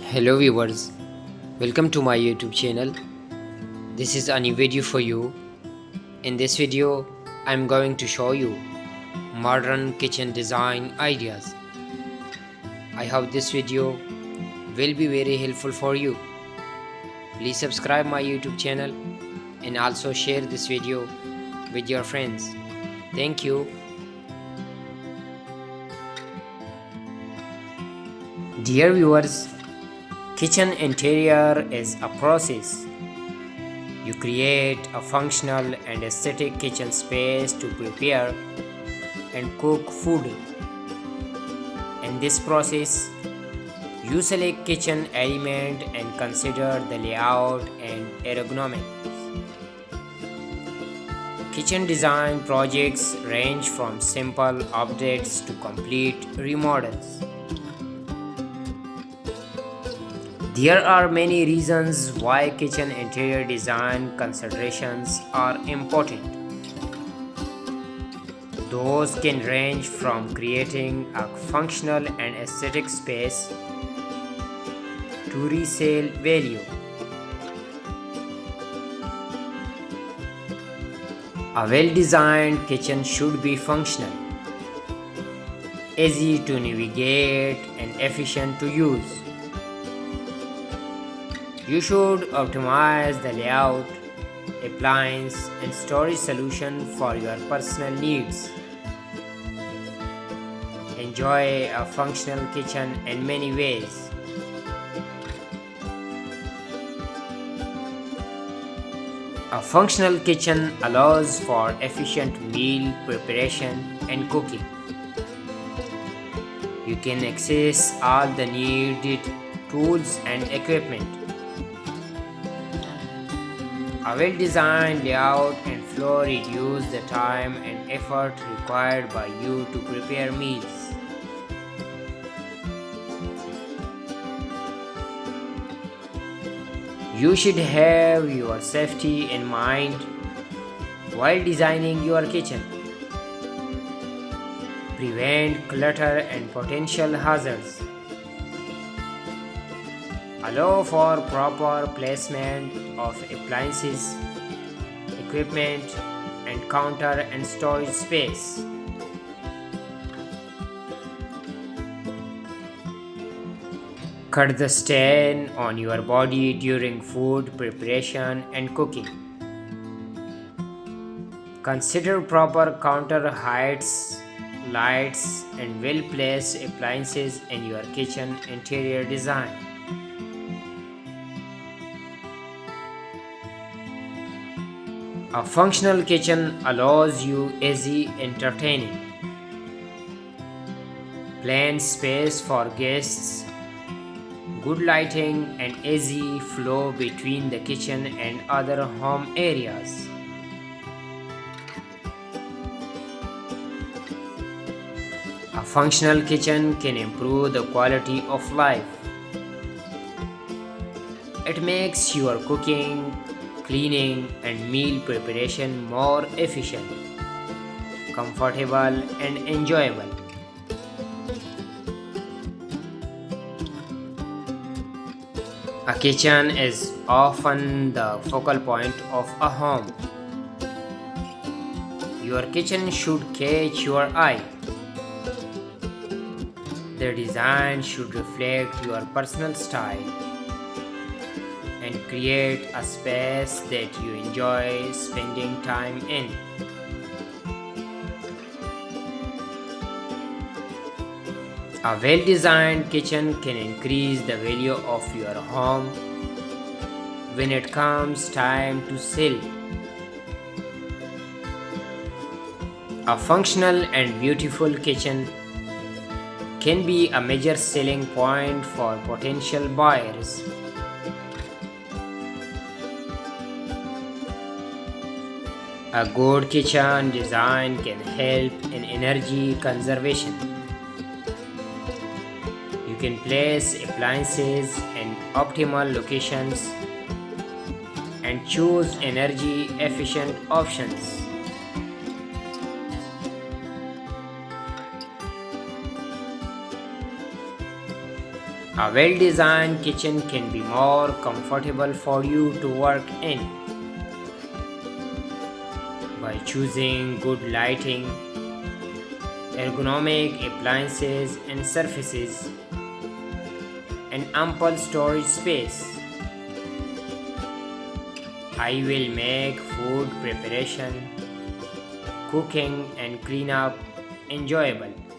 Hello viewers, welcome to my YouTube channel. This is a new video for you. In this video, I'm going to show you modern kitchen design ideas. I hope this video will be very helpful for you. Please subscribe my YouTube channel and also share this video with your friends. Thank you. Dear viewers, kitchen interior is a process. You create a functional and aesthetic kitchen space to prepare and cook food. In this process, you select kitchen element and consider the layout and ergonomics. Kitchen design projects range from simple updates to complete remodels. There are many reasons why kitchen interior design considerations are important. Those can range from creating a functional and aesthetic space to resale value. A well-designed kitchen should be functional, easy to navigate, and efficient to use. You should optimize the layout, appliance, and storage solution for your personal needs. Enjoy a functional kitchen in many ways. A functional kitchen allows for efficient meal preparation and cooking. You can access all the needed tools and equipment. A well-designed layout and flow reduce the time and effort required by you to prepare meals. You should have your safety in mind while designing your kitchen. Prevent clutter and potential hazards. Allow for proper placement of appliances, equipment, and counter and storage space. Cut the stain on your body during food preparation and cooking. Consider proper counter heights, lights, and well-placed appliances in your kitchen interior design. A functional kitchen allows you easy entertaining. Planned space for guests, good lighting, and easy flow between the kitchen and other home areas. A functional kitchen can improve the quality of life. It makes your cooking, cleaning, and meal preparation more efficient, comfortable, and enjoyable. A kitchen is often the focal point of a home. Your kitchen should catch your eye. The design should reflect your personal style and create a space that you enjoy spending time in. A well-designed kitchen can increase the value of your home when it comes time to sell. A functional and beautiful kitchen can be a major selling point for potential buyers. A good kitchen design can help in energy conservation. You can place appliances in optimal locations and choose energy efficient options. A well designed kitchen can be more comfortable for you to work in by choosing good lighting, ergonomic appliances and surfaces, and ample storage space. I will make food preparation, cooking, and cleanup enjoyable.